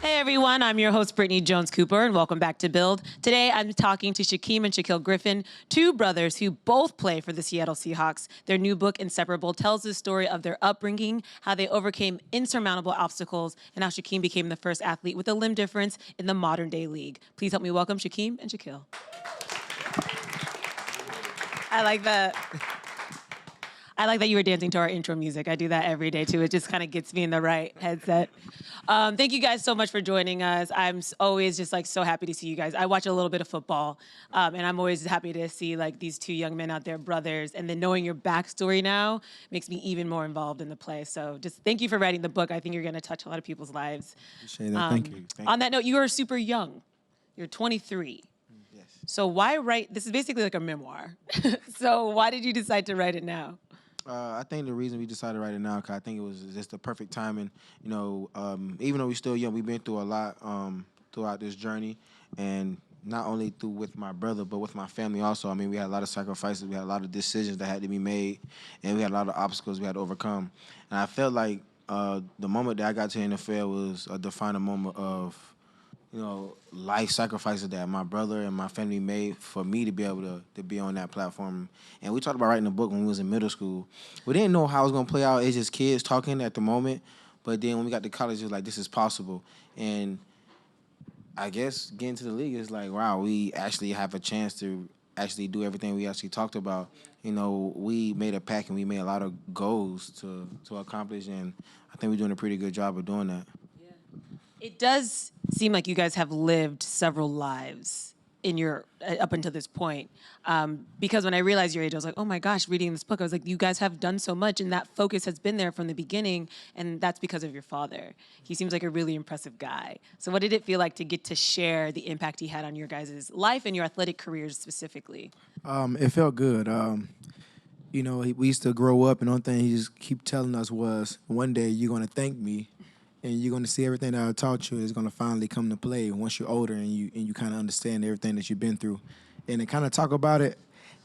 Hey everyone, I'm your host Brittany Jones Cooper, and welcome back to Build. Today I'm talking to Shaquem and Shaquill Griffin, two brothers who both play for the Seattle Seahawks. Their new book, Inseparable, tells the story of their upbringing, how they overcame insurmountable obstacles, and how Shaquem became the first athlete with a limb difference in the modern day league. Please help me welcome Shaquem and Shaquill. I like that. I like that you were dancing to our intro music. I do that every day, too. It just kind of gets me in the right headset. Thank you guys so much for joining us. I'm always just so happy to see you guys. I watch a little bit of football, and I'm always happy to see these two young men out there, brothers, and then knowing your backstory now makes me even more involved in the play. So just thank you for writing the book. I think you're going to touch a lot of people's lives. Appreciate that. Thank you. On that note, you are super young. You're 23. Yes. So why write? This is basically like a memoir. So why did you decide to write it now? I think the reason we decided to write it now, because I think it was just the perfect timing. You know, even though we're still young, we've been through a lot throughout this journey, and not only with my brother, but with my family also. I mean, we had a lot of sacrifices, we had a lot of decisions that had to be made, and we had a lot of obstacles we had to overcome. And I felt like the moment that I got to the NFL was a defining moment of, life sacrifices that my brother and my family made for me to be able to be on that platform. And we talked about writing a book when we was in middle school. We didn't know how it was going to play out. It's just kids talking at the moment. But then when we got to college, it was like, this is possible. And I guess getting to the league is like, wow, we actually have a chance to actually do everything we actually talked about. You know, we made a pack and we made a lot of goals to accomplish. And I think we're doing a pretty good job of doing that. It does seem like you guys have lived several lives in your up until this point. Because when I realized your age, I was like, oh my gosh, reading this book, I was like, you guys have done so much, and that focus has been there from the beginning, and that's because of your father. He seems like a really impressive guy. So what did it feel like to get to share the impact he had on your guys' life and your athletic careers specifically? It felt good. We used to grow up, and the only thing he just keep telling us was, one day you're going to thank me, and you're going to see everything that I taught you is going to finally come to play once you're older and you kind of understand everything that you've been through. And to kind of talk about it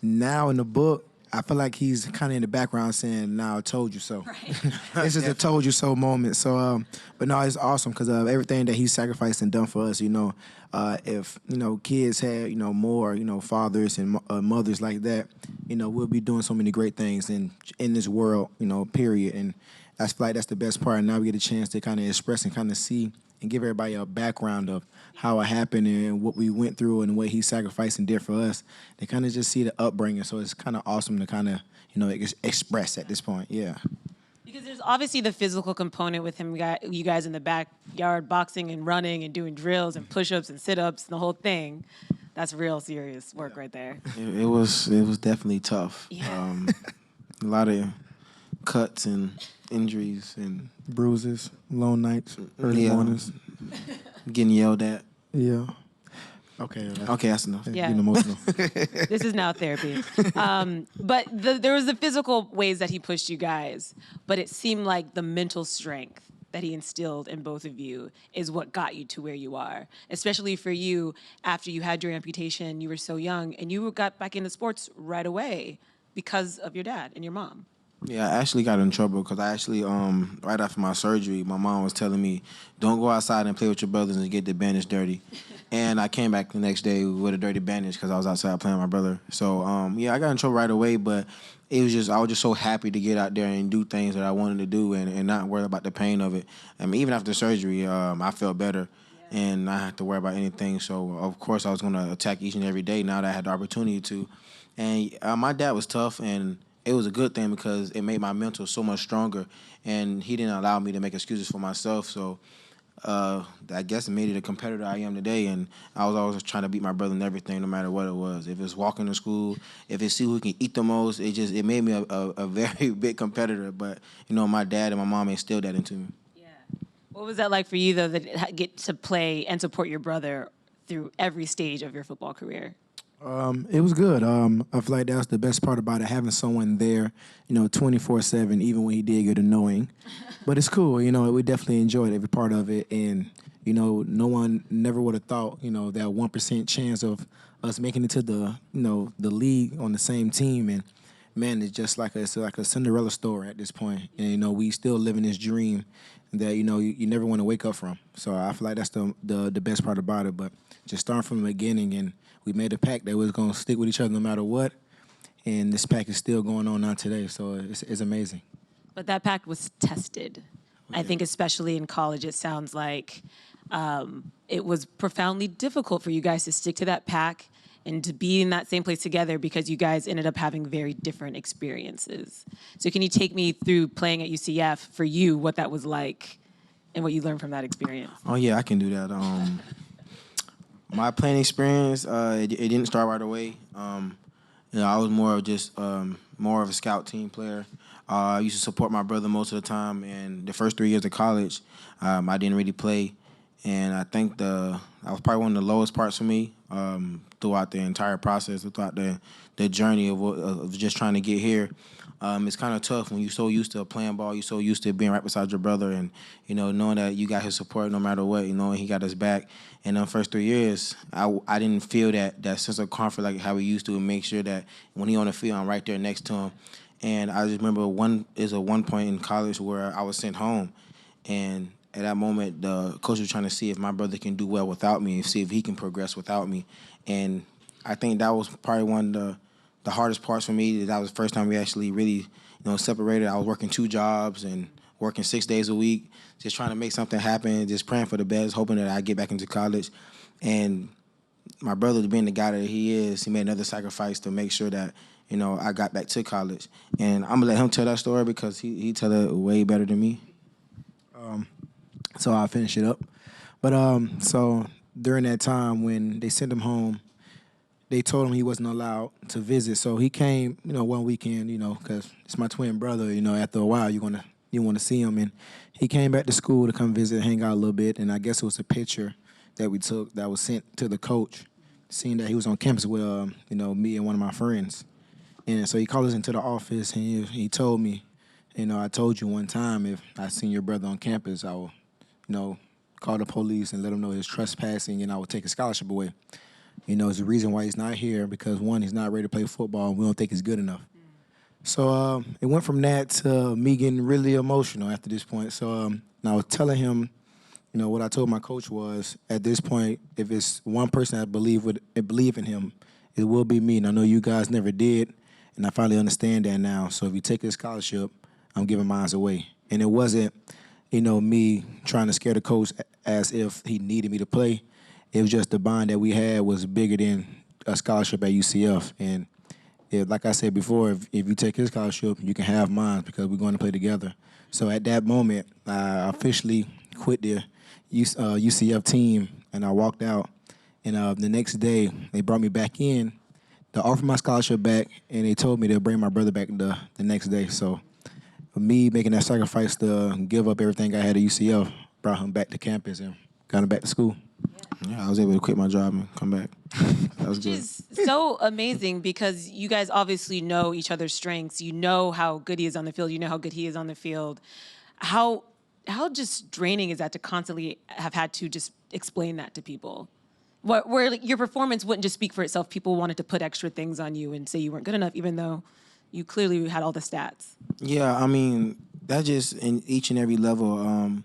now in the book, I feel like he's kind of in the background saying, "Now I told you so." Right. It's just a "told you so" moment. So, but no, it's awesome because of everything that he sacrificed and done for us. If kids had more fathers and mothers like that, we'll be doing so many great things in this world. Period. And I feel like that's the best part. And now we get a chance to kind of express and kind of see and give everybody a background of how it happened and what we went through and what he sacrificed and did for us. They kind of just see the upbringing. So it's kind of awesome to kind of, express at this point. Yeah. Because there's obviously the physical component with him, you guys in the backyard boxing and running and doing drills and push-ups and sit-ups and the whole thing. That's real serious work right there. It was definitely tough. Yeah. A lot of cuts and injuries and Bruises, long nights, early mornings. Getting yelled at. Yeah. Okay, that's enough. Yeah. Getting emotional. This is now therapy. But there was the physical ways that he pushed you guys, but it seemed like the mental strength that he instilled in both of you is what got you to where you are. Especially for you, after you had your amputation, you were so young, and you got back into sports right away because of your dad and your mom. Yeah, I actually got in trouble because I actually, right after my surgery, my mom was telling me, don't go outside and play with your brothers and get the bandage dirty. And I came back the next day with a dirty bandage because I was outside playing with my brother. So, I got in trouble right away, but I was just so happy to get out there and do things that I wanted to do and not worry about the pain of it. I mean, even after surgery, I felt better and I had to worry about anything. So, of course, I was going to attack each and every day now that I had the opportunity to. And my dad was tough, and it was a good thing because it made my mental so much stronger, and he didn't allow me to make excuses for myself. So I guess it made it a competitor I am today, and I was always trying to beat my brother in everything, no matter what it was. If it's walking to school, if it's see who can eat the most, it made me a very big competitor. But, my dad and my mom instilled that into me. Yeah. What was that like for you, though, that get to play and support your brother through every stage of your football career? It was good. I feel like that's the best part about it, having someone there, 24/7, even when he did get annoying. But it's cool, we definitely enjoyed every part of it. And, no one never would have thought, that 1% chance of us making it to the league on the same team. And man, it's like a Cinderella story at this point. And we still living this dream that you never want to wake up from. So I feel like that's the best part about it. But just starting from the beginning, and we made a pact that we was gonna stick with each other no matter what. And this pact is still going on now today. So it's amazing. But that pact was tested. I think especially in college, it sounds like it was profoundly difficult for you guys to stick to that pact and to be in that same place together because you guys ended up having very different experiences. So can you take me through playing at UCF for you, what that was like and what you learned from that experience? Oh yeah, I can do that. My playing experience, it didn't start right away. I was more of just more of a scout team player. I used to support my brother most of the time, and the first 3 years of college, I didn't really play, and I think that was probably one of the lowest parts for me throughout the entire process, throughout the journey of just trying to get here. It's kind of tough when you're so used to playing ball, you're so used to being right beside your brother, and knowing that you got his support no matter what, and he got his back. And the first 3 years, I didn't feel that sense of comfort like how we used to, and make sure that when he on the field, I'm right there next to him. And I just remember one point in college where I was sent home, and at that moment, the coach was trying to see if my brother can do well without me, and see if he can progress without me. And I think that was probably one of the hardest parts for me. That was the first time we actually really, separated. I was working 2 jobs and working 6 days a week, just trying to make something happen, just praying for the best, hoping that I get back into college. And my brother, being the guy that he is, he made another sacrifice to make sure that, I got back to college. And I'm going to let him tell that story because he tell it way better than me. So I'll finish it up. But so during that time when they sent him home, they told him he wasn't allowed to visit. So he came, one weekend, because it's my twin brother. After a while, you want to see him. And he came back to school to come visit, hang out a little bit. And I guess it was a picture that we took that was sent to the coach, seeing that he was on campus with, me and one of my friends. And so he called us into the office, and he told me, I told you one time if I seen your brother on campus, I will, call the police and let him know he's trespassing, and I would take his scholarship away. It's the reason why he's not here because, one, he's not ready to play football, and we don't think he's good enough. So it went from that to me getting really emotional after this point. So and I was telling him, what I told my coach was, at this point, if it's one person that believe in him, it will be me. And I know you guys never did, and I finally understand that now. So if you take this scholarship, I'm giving mine away. And it wasn't, me trying to scare the coach as if he needed me to play. It was just the bond that we had was bigger than a scholarship at UCF. And like I said before, if you take his scholarship, you can have mine because we're going to play together. So at that moment, I officially quit the UCF team, and I walked out. And the next day, they brought me back in to offer my scholarship back, and they told me they'll bring my brother back the next day. So for me making that sacrifice to give up everything I had at UCF brought him back to campus and got him back to school. Yeah, I was able to quit my job and come back. That was good. Which is so amazing because you guys obviously know each other's strengths. You know how good he is on the field. You know how good he is on the field. How just draining is that to constantly have had to just explain that to people? Where your performance wouldn't just speak for itself. People wanted to put extra things on you and say you weren't good enough, even though you clearly had all the stats. Yeah, I mean, that just in each and every level.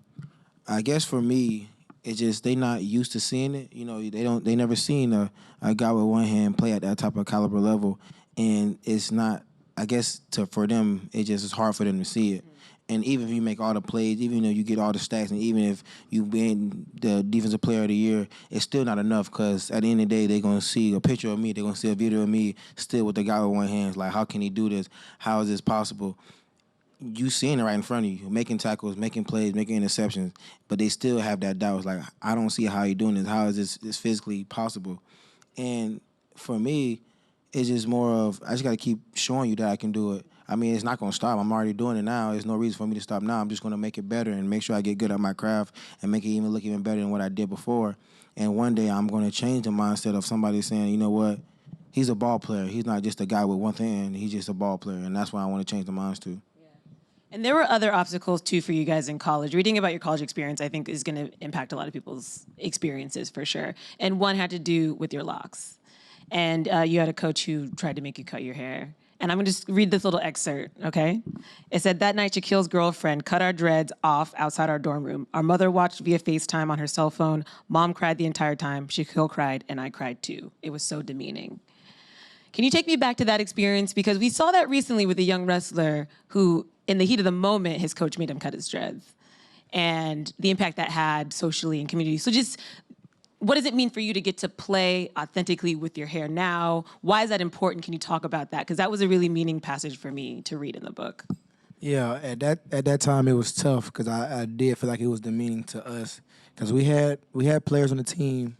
I guess for me, it's just they not used to seeing it. They never seen a guy with one hand play at that type of caliber level, and it's not. I guess for them, it just is hard for them to see it. And even if you make all the plays, even though you get all the stats, and even if you win the Defensive Player of the Year, it's still not enough because at the end of the day, they're going to see a picture of me. They're going to see a video of me still with the guy with one hand. It's like, how can he do this? How is this possible? You seeing it right in front of you, making tackles, making plays, making interceptions, but they still have that doubt. It's like, I don't see how you're doing this. How is this physically possible? And for me, it's just more of, I just got to keep showing you that I can do it. I mean, it's not going to stop. I'm already doing it now. There's no reason for me to stop now. I'm just going to make it better and make sure I get good at my craft and make it even look even better than what I did before. And one day I'm going to change the mindset of somebody saying, you know what, he's a ball player. He's not just a guy with one hand. He's just a ball player, and that's why I want to change the minds too. And there were other obstacles, too, for you guys in college. Reading about your college experience, I think, is going to impact a lot of people's experiences for sure. And one had to do with your locks. And you had a coach who tried to make you cut your hair. And I'm gonna just read this little excerpt, okay? It said, that night Shaquille's girlfriend cut our dreads off outside our dorm room. Our mother watched via FaceTime on her cell phone. Mom cried the entire time. Shaquille cried, and I cried too. It was so demeaning. Can you take me back to that experience? Because we saw that recently with a young wrestler who, in the heat of the moment, his coach made him cut his dreads. And the impact that had socially and community. So just, what does it mean for you to get to play authentically with your hair now? Why is that important? Can you talk about that? Because that was a really meaning passage for me to read in the book. Yeah, at that time it was tough because I did feel like it was demeaning to us because we had players on the team,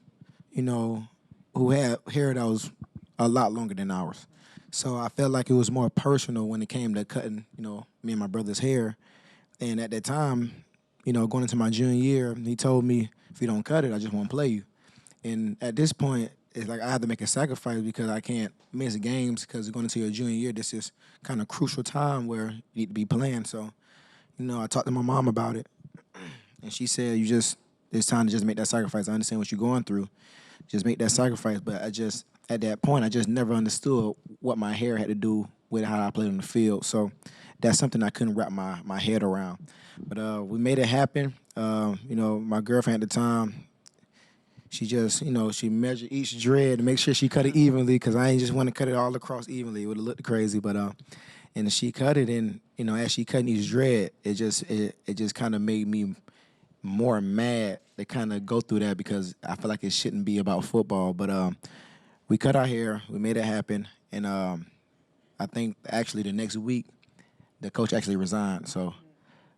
you know, who had hair that was a lot longer than ours. So I felt like it was more personal when it came to cutting, you know, me and my brother's hair. And at that time, you know, going into my junior year, he told me, if you don't cut it, I just won't play you. And at this point, it's like I have to make a sacrifice because I can't miss games because going into your junior year, this is kind of crucial time where you need to be playing. So, you know, I talked to my mom about it, and she said, it's time to just make that sacrifice. I understand what you're going through. Just make that sacrifice. But at that point, I just never understood what my hair had to do with how I played on the field. So that's something I couldn't wrap my head around. But we made it happen. You know, my girlfriend at the time, she just, you know, she measured each dread to make sure she cut it evenly because I ain't just want to cut it all across evenly. It would have looked crazy. But and she cut it, and, you know, as she cutting each dread, it just kind of made me more mad to kind of go through that because I feel like it shouldn't be about football. But we cut our hair. We made it happen. And I think actually the next week, the coach actually resigned. So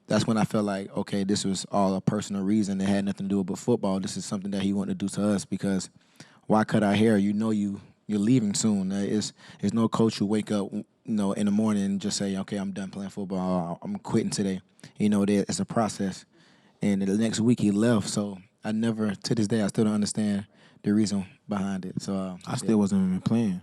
that's when I felt like, okay, this was all a personal reason. It had nothing to do with football. This is something that he wanted to do to us because why cut our hair? You know you're leaving soon. There's no coach who wake up, you know, in the morning and just say, okay, I'm done playing football. I'm quitting today. You know, it's a process. And the next week he left. So I never, to this day, I still don't understand the reason behind it. So I still wasn't even playing.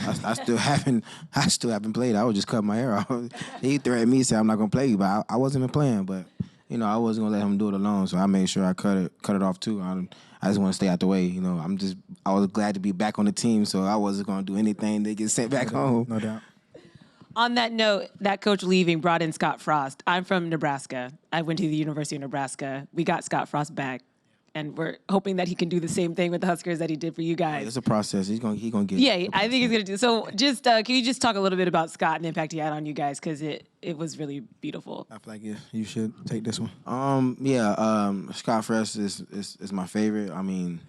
I still haven't played. I would just cut my hair off. He threatened me, said I'm not gonna play you, but I wasn't even playing. But you know, I wasn't gonna let him do it alone, so I made sure I cut it off too. I just want to stay out the way. You know, I was glad to be back on the team, so I wasn't gonna do anything to get sent back home. No doubt. On that note, that coach leaving brought in Scott Frost. I'm from Nebraska. I went to the University of Nebraska. We got Scott Frost back. And we're hoping that he can do the same thing with the Huskers that he did for you guys. It's a process. He's gonna get. Yeah, I think he's gonna do. So, just can you just talk a little bit about Scott and the impact he had on you guys? Because it was really beautiful. I feel like you should take this one. Scott Frost is my favorite. I mean,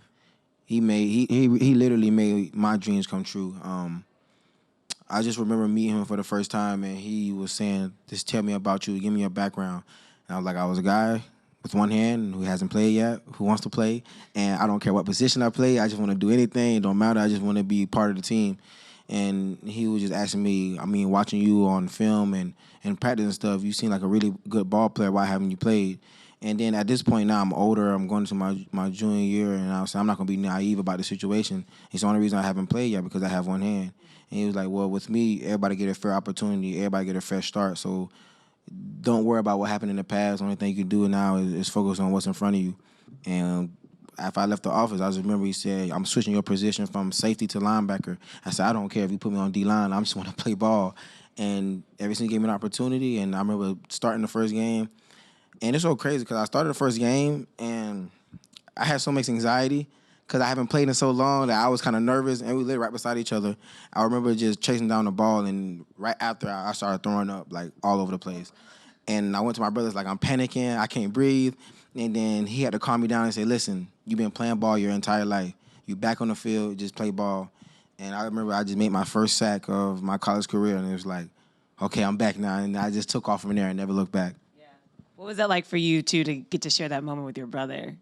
he literally made my dreams come true. I just remember meeting him for the first time, and he was saying, "Just tell me about you. Give me your background." And I was like, I was a guy with one hand who hasn't played yet, who wants to play, and I don't care what position I play. I just want to do anything. It don't matter. I just want to be part of the team. And he was just asking me, I mean, watching you on film and practice and stuff, you seem like a really good ball player. Why haven't you played? And then at this point now, I'm older. I'm going to my junior year, and I was saying I'm not going to be naive about the situation. It's the only reason I haven't played yet because I have one hand. And he was like, well, with me, everybody get a fair opportunity. Everybody get a fair start. So don't worry about what happened in the past. The only thing you can do now is focus on what's in front of you. And after I left the office, I just remember he said, I'm switching your position from safety to linebacker. I said, I don't care if you put me on D-line. I just want to play ball. And ever since he gave me an opportunity, and I remember starting the first game. And it's so crazy because I started the first game, and I had so much anxiety because I haven't played in so long that I was kind of nervous, and we lived right beside each other. I remember just chasing down the ball, and right after I started throwing up, like, all over the place. And I went to my brother's like, I'm panicking, I can't breathe. And then he had to calm me down and say, listen, you've been playing ball your entire life. You back on the field, just play ball. And I remember I just made my first sack of my college career, and it was like, okay, I'm back now. And I just took off from there and never looked back. Yeah. What was that like for you, too, to get to share that moment with your brother?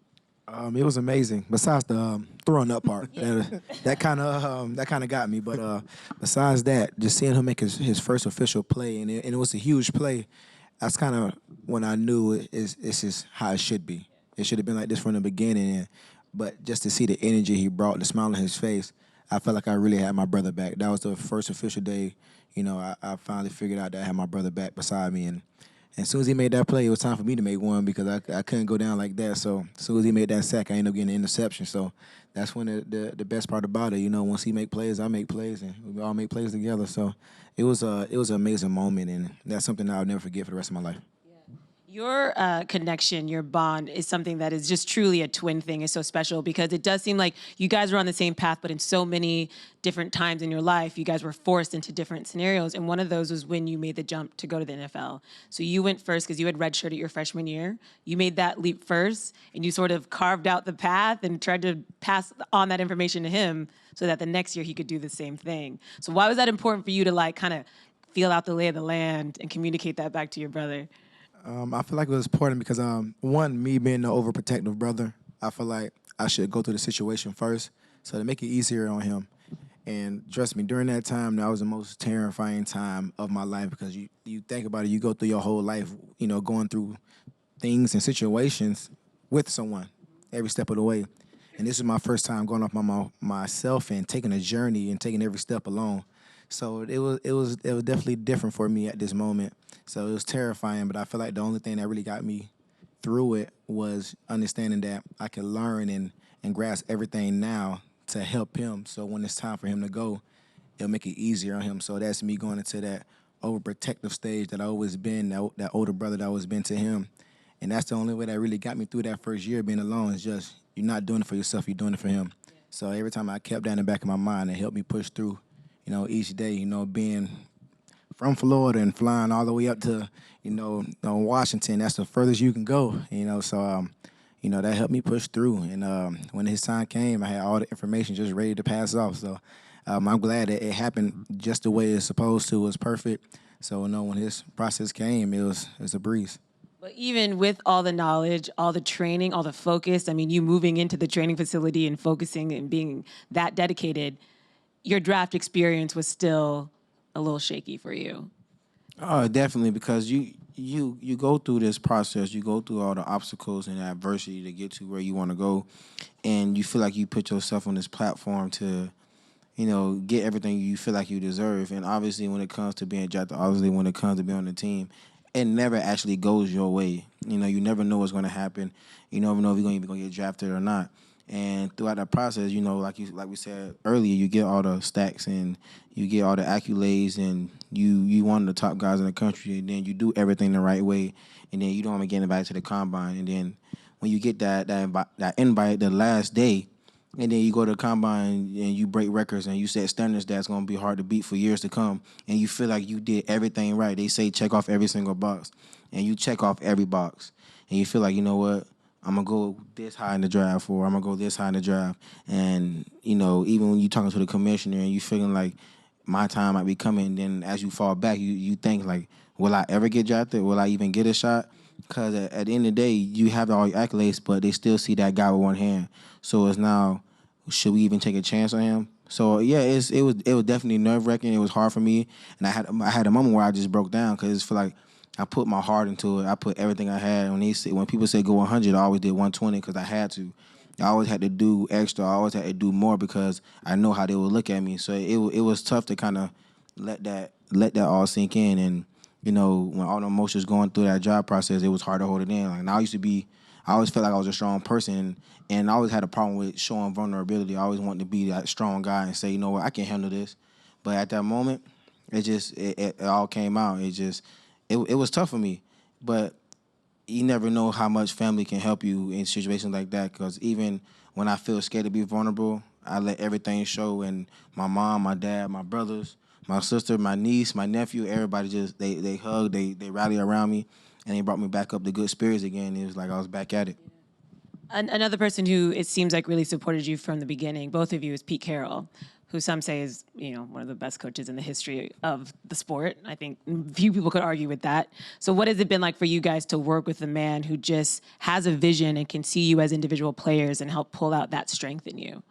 It was amazing. Besides the throwing up part, that kind of got me. But besides that, just seeing him make his first official play, and it was a huge play. That's kind of when I knew this is how it should be. It should have been like this from the beginning. But just to see the energy he brought, the smile on his face, I felt like I really had my brother back. That was the first official day. You know, I finally figured out that I had my brother back beside me, and And as soon as he made that play, it was time for me to make one because I couldn't go down like that. So as soon as he made that sack, I ended up getting an interception. So that's when the best part about it, once he make plays, I make plays, and we all make plays together. So it was an amazing moment, and that's something I'll never forget for the rest of my life. Your connection, your bond is something that is just truly a twin thing. Is so special because it does seem like you guys were on the same path, but in so many different times in your life, you guys were forced into different scenarios. And one of those was when you made the jump to go to the NFL. So you went first because you had redshirted your freshman year. You made that leap first, and you sort of carved out the path and tried to pass on that information to him so that the next year he could do the same thing. So why was that important for you to like kind of feel out the lay of the land and communicate that back to your brother? I feel like it was important because, one, me being the overprotective brother, I feel like I should go through the situation first, so to make it easier on him. And trust me, during that time, that was the most terrifying time of my life because you think about it, you go through your whole life, going through things and situations with someone every step of the way. And this is my first time going off myself and taking a journey and taking every step alone. So it was definitely different for me at this moment. So it was terrifying, but I feel like the only thing that really got me through it was understanding that I could learn and grasp everything now to help him. So when it's time for him to go, it'll make it easier on him. So that's me going into that overprotective stage that I always been, that older brother that I always been to him. And that's the only way that really got me through that first year being alone is just you're not doing it for yourself, you're doing it for him. So every time I kept that in the back of my mind, it helped me push through, each day, being from Florida and flying all the way up to, Washington. That's the furthest you can go, So, that helped me push through. And when his time came, I had all the information just ready to pass off. So I'm glad that it happened just the way it's supposed to. It was perfect. So, when his process came, it was a breeze. But even with all the knowledge, all the training, all the focus, I mean, you moving into the training facility and focusing and being that dedicated, your draft experience was still a little shaky for you. Oh, definitely, because you go through this process, you go through all the obstacles and adversity to get to where you want to go, and you feel like you put yourself on this platform to, get everything you feel like you deserve. And obviously, when it comes to being drafted, obviously when it comes to being on the team, it never actually goes your way. You never know what's going to happen. You never know if you're even going to get drafted or not. And throughout that process, like we said earlier, you get all the stacks and you get all the accolades, and you one of the top guys in the country, and then you do everything the right way, and then you don't even get invited to the combine, and then when you get that invite the last day, and then you go to the combine and you break records and you set standards that's going to be hard to beat for years to come, and you feel like you did everything right. They say check off every single box, and you check off every box, and you feel like, you know what, I'm going to go this high in the draft, or I'm going to go this high in the draft. And, even when you're talking to the commissioner and you feeling like my time might be coming, then as you fall back, you think like, will I ever get drafted? Will I even get a shot? Because at the end of the day, you have all your accolades, but they still see that guy with one hand. So it's now, should we even take a chance on him? So yeah, it was definitely nerve-wracking. It was hard for me, and I had a moment where I just broke down because it's feel like I put my heart into it. I put everything I had. When people say go 100, I always did 120 because I had to. I always had to do extra. I always had to do more because I know how they would look at me. So it was tough to kind of let that all sink in. And when all the emotions going through that job process, it was hard to hold it in. Like, and I always felt like I was a strong person, and I always had a problem with showing vulnerability. I always wanted to be that strong guy and say, you know what, I can handle this. But at that moment, it all came out. It was tough for me. But you never know how much family can help you in situations like that, because even when I feel scared to be vulnerable, I let everything show. And my mom, my dad, my brothers, my sister, my niece, my nephew, everybody just, they hug, they rally around me, and they brought me back up to good spirits again. It was like I was back at it. Another person who it seems like really supported you from the beginning, both of you, is Pete Carroll, who some say is, one of the best coaches in the history of the sport. I think few people could argue with that. So what has it been like for you guys to work with a man who just has a vision and can see you as individual players and help pull out that strength in you?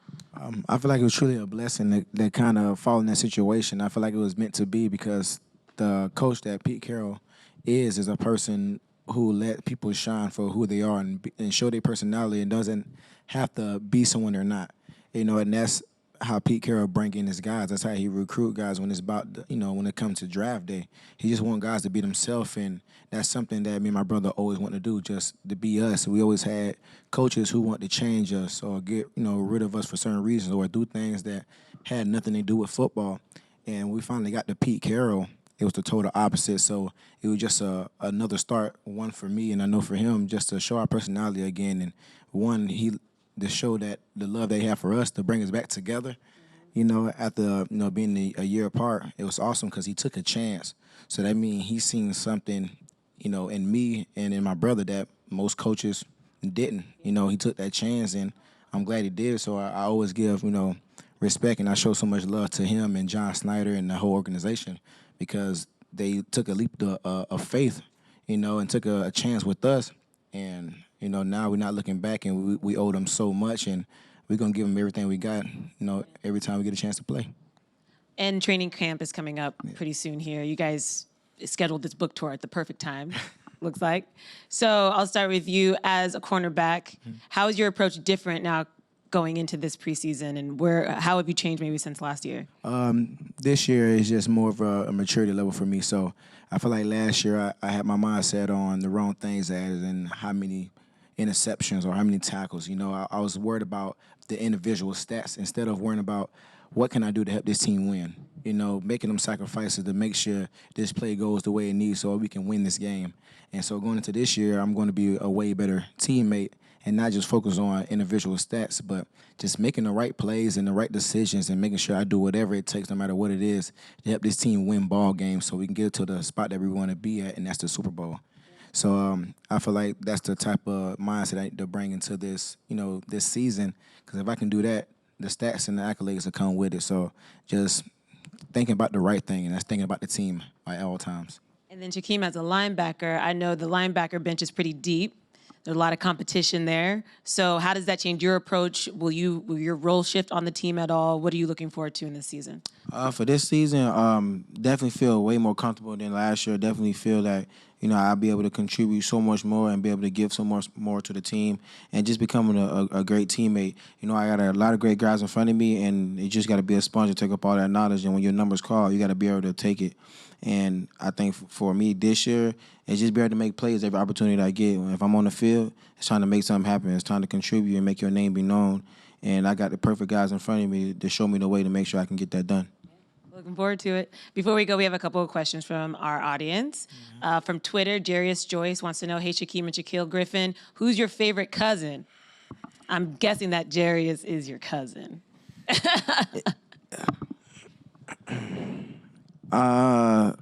I feel like it was truly a blessing that kind of fall in that situation. I feel like it was meant to be because the coach that Pete Carroll is a person who let people shine for who they are and show their personality and doesn't have to be someone they're not. And that's how Pete Carroll bring in his guys. That's how he recruit guys when it's about, when it comes to draft day. He just want guys to be themselves, and that's something that me and my brother always want to do, just to be us. We always had coaches who want to change us or get, rid of us for certain reasons or do things that had nothing to do with football. And we finally got to Pete Carroll. It was the total opposite. So it was just another start, one for me and I know for him, just to show our personality again. And one, to show that the love they have for us, to bring us back together. After being a year apart, it was awesome because he took a chance. So that means he's seen something, in me and in my brother that most coaches didn't. He took that chance, and I'm glad he did. So I always give, respect, and I show so much love to him and John Snyder and the whole organization because they took a leap of faith, and took a chance with us. And, now we're not looking back, and we owe them so much, and we're going to give them everything we got, every time we get a chance to play. And training camp is coming up pretty soon here. You guys scheduled this book tour at the perfect time, looks like. So I'll start with you as a cornerback. How is your approach different now going into this preseason, and how have you changed maybe since last year? This year is just more of a maturity level for me. So I feel like last year I had my mindset on the wrong things as in how many interceptions or how many tackles. I was worried about the individual stats instead of worrying about what can I do to help this team win. Making them sacrifices to make sure this play goes the way it needs so we can win this game. And so going into this year, I'm going to be a way better teammate and not just focus on individual stats, but just making the right plays and the right decisions and making sure I do whatever it takes, no matter what it is, to help this team win ball games so we can get to the spot that we want to be at, and that's the Super Bowl. So I feel like that's the type of mindset I need to bring into this, this season, because if I can do that, the stats and the accolades will come with it. So just thinking about the right thing, and that's thinking about the team at all times. And then Shaquem, as a linebacker, I know the linebacker bench is pretty deep. There's a lot of competition there. So how does that change your approach? Will your role shift on the team at all? What are you looking forward to in this season? For this season, definitely feel way more comfortable than last year. Definitely feel that, I'll be able to contribute so much more and be able to give so much more to the team and just becoming a great teammate. I got a lot of great guys in front of me, and you just got to be a sponge to take up all that knowledge. And when your number's called, you got to be able to take it. And I think for me this year, it's just be able to make plays every opportunity that I get. If I'm on the field, it's trying to make something happen. It's trying to contribute and make your name be known. And I got the perfect guys in front of me to show me the way to make sure I can get that done. Looking forward to it. Before we go, we have a couple of questions from our audience. From Twitter, Jarius Joyce wants to know, hey, Shaquem and Shaquill Griffin, who's your favorite cousin? I'm guessing that Jarius is your cousin. Why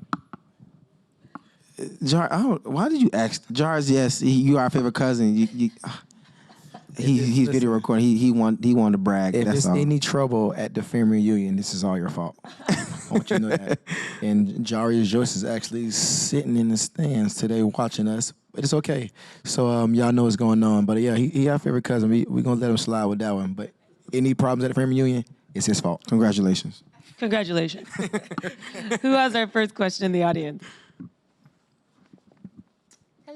did you ask? Jars, yes, you are our favorite cousin. He's video recording. He wanted to brag. If that's there's all. any trouble at the family reunion, this is all your fault. I want you to know that. And Jarius Joyce is actually sitting in the stands today watching us, but it's okay. So y'all know what's going on. But yeah, he our favorite cousin. We gonna let him slide with that one. But any problems at the family reunion, it's his fault. Congratulations. Congratulations. Who has our first question in the audience?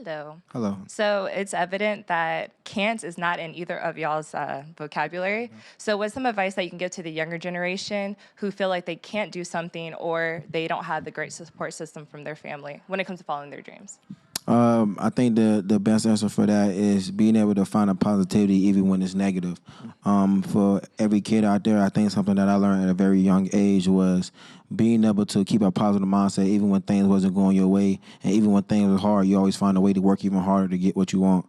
Hello. So it's evident that can't is not in either of y'all's vocabulary. Mm-hmm. So what's some advice that you can give to the younger generation who feel like they can't do something or they don't have the great support system from their family when it comes to following their dreams? I think the best answer for that is being able to find a positivity even when it's negative. For every kid out there, I think something that I learned at a very young age was being able to keep a positive mindset even when things wasn't going your way. And even when things were hard, you always find a way to work even harder to get what you want.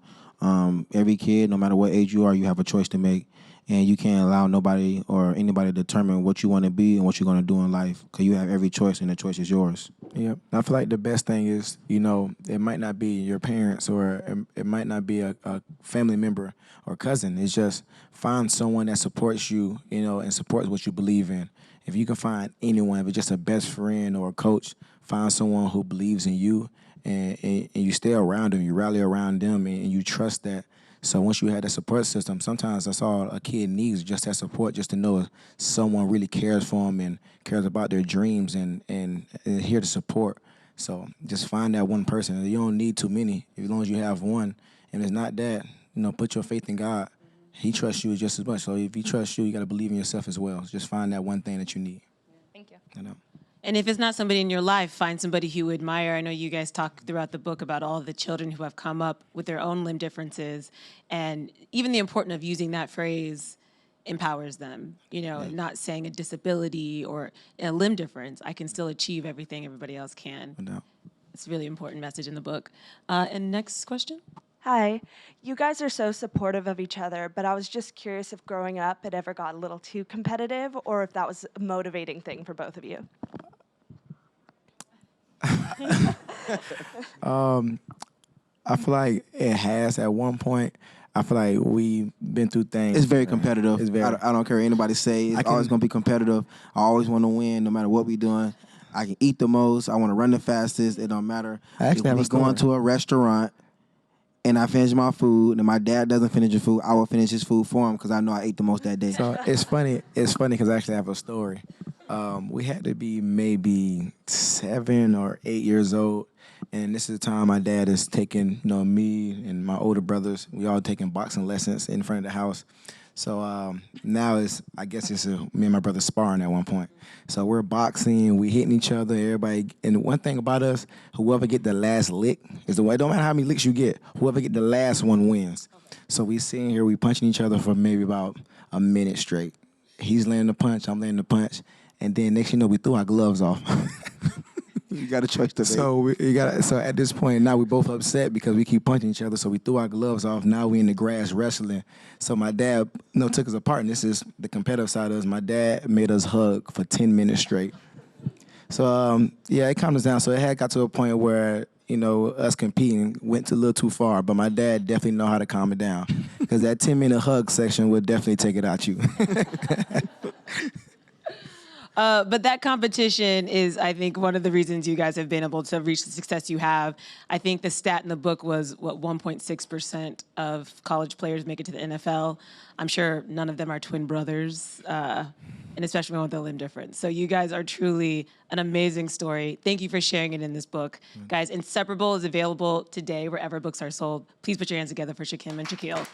Every kid, no matter what age you are, you have a choice to make. And you can't allow nobody or anybody to determine what you want to be and what you're going to do in life, because you have every choice, and the choice is yours. Yep. I feel like the best thing is, it might not be your parents or it might not be a family member or cousin. It's just find someone that supports you, and supports what you believe in. If you can find anyone, if it's just a best friend or a coach, find someone who believes in you and you stay around them, you rally around them, and you trust that. So once you have that support system, sometimes that's all a kid needs, just that support, just to know someone really cares for them and cares about their dreams and here to support. So just find that one person. You don't need too many. As long as you have one, and it's not that, put your faith in God he trusts you just as much. So if he trusts you, you got to believe in yourself as well. Just find that one thing that you need. Thank you. You know? And if it's not somebody in your life, find somebody who you admire. I know you guys talk throughout the book about all the children who have come up with their own limb differences, and even the importance of using that phrase empowers them, you know, not saying a disability or a limb difference. I can still achieve everything everybody else can. No doubt. It's a really important message in the book. And next question. Hi. You guys are so supportive of each other, but I was just curious if growing up it ever got a little too competitive or if that was a motivating thing for both of you. I feel like it has at one point. I feel like we've been through things. It's very competitive. It's very. I don't care what anybody say. It's always going to be competitive. I always want to win no matter what we doing. I can eat the most. I want to run the fastest. It don't matter. I actually have a we story. going to a restaurant and I finish my food and my dad doesn't finish his food, I will finish his food for him because I know I ate the most that day. So it's funny. It's funny because I actually have a story. We had to be maybe 7 or 8 years old, and this is the time my dad is taking, me and my older brothers. We all taking boxing lessons in front of the house. So now I guess it's me and my brother sparring at one point. So we're boxing, we hitting each other, everybody. And one thing about us, whoever get the last lick is the way. It don't matter how many licks you get, whoever get the last one wins. Okay. So we sitting here, we punching each other for maybe about a minute straight. He's landing the punch, I'm landing the punch, and then next we threw our gloves off. You got to trust the So at this point now we both upset because we keep punching each other. So we threw our gloves off. Now we in the grass wrestling. So my dad took us apart, and this is the competitive side of us. My dad made us hug for 10 minutes straight. So it calmed us down. So it had got to a point where us competing went a little too far. But my dad definitely know how to calm it down because that 10-minute hug section would definitely take it out you. But that competition is, I think, one of the reasons you guys have been able to reach the success you have. I think the stat in the book was, 1.6% of college players make it to the NFL. I'm sure none of them are twin brothers, and especially one with a limb difference. So you guys are truly an amazing story. Thank you for sharing it in this book. Guys, Inseparable is available today wherever books are sold. Please put your hands together for Shaquem and Shaquill.